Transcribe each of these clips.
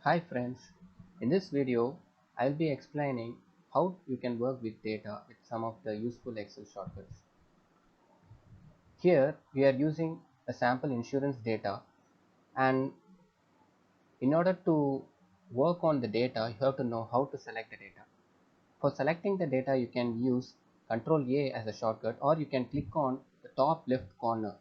Hi friends, in this video I'll be explaining how you can work with data with some of the useful Excel shortcuts. Here we are using a sample insurance data, and in order to work on the data you have to know how to select the data. For selecting the data you can use Ctrl A as a shortcut, or you can click on the top left corner.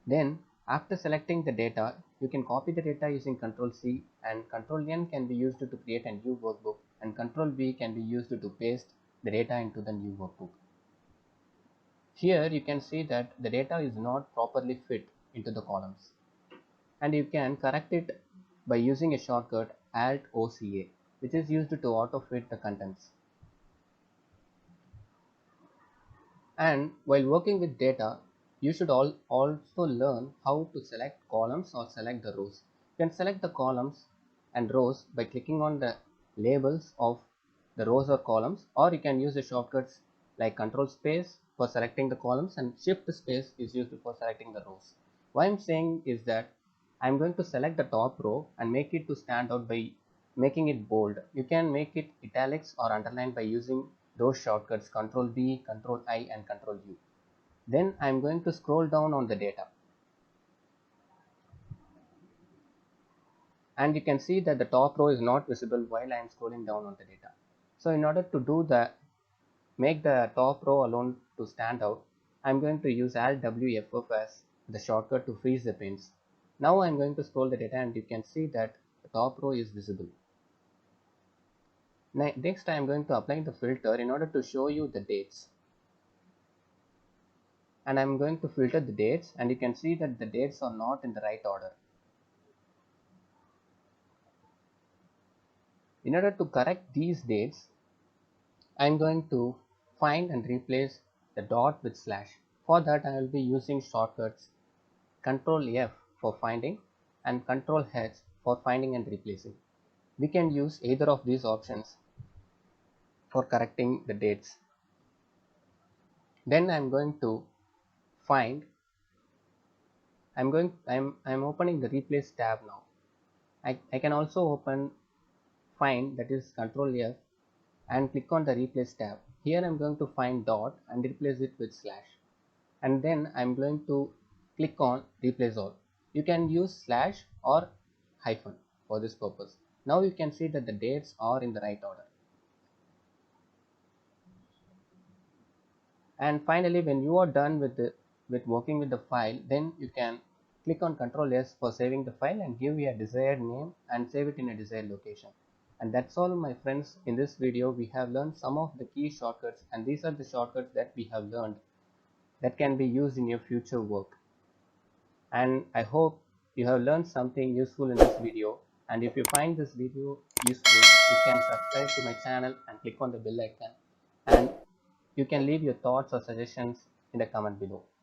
Then after selecting the data, you can copy the data using Ctrl C, and Ctrl N can be used to create a new workbook, and Ctrl V can be used to paste the data into the new workbook. Here you can see that the data is not properly fit into the columns, and you can correct it by using a shortcut Alt OCA, which is used to auto fit the contents. And while working with data, you should also learn how to select columns or select the rows. You can select the columns and rows by clicking on the labels of the rows or columns, or you can use the shortcuts like Control space for selecting the columns and Shift space is used for selecting the rows. What I'm saying is that I'm going to select the top row and make it to stand out by making it bold. You can make it italics or underlined by using those shortcuts Control B, Control I and Control U. Then I'm going to scroll down on the data, and you can see that the top row is not visible while I'm scrolling down on the data. So in order to do that, make the top row alone to stand out, I'm going to use Alt WFF as the shortcut to freeze the pins. Now I'm going to scroll the data and you can see that the top row is visible. Next I'm going to apply the filter in order to show you the dates. And I'm going to filter the dates, and you can see that the dates are not in the right order. In order to correct these dates, I'm going to find and replace the dot with slash. For that I will be using shortcuts Ctrl F for finding and Ctrl H for finding and replacing. We can use either of these options for correcting the dates. Then I'm going to find I'm opening the replace tab now. I can also open find, that is Ctrl F, and click on the replace tab. Here I'm going to find dot and replace it with slash, and then I'm going to click on replace all. You can use slash or hyphen for this purpose. Now you can see that the dates are in the right order. And finally, when you are done with working with the file, then you can click on Ctrl S for saving the file and give a desired name and save it in a desired location. And that's all my friends. In this video we have learned some of the key shortcuts, and these are the shortcuts that we have learned that can be used in your future work. And I hope you have learned something useful in this video, and if you find this video useful, you can subscribe to my channel and click on the bell icon, and you can leave your thoughts or suggestions in the comment below.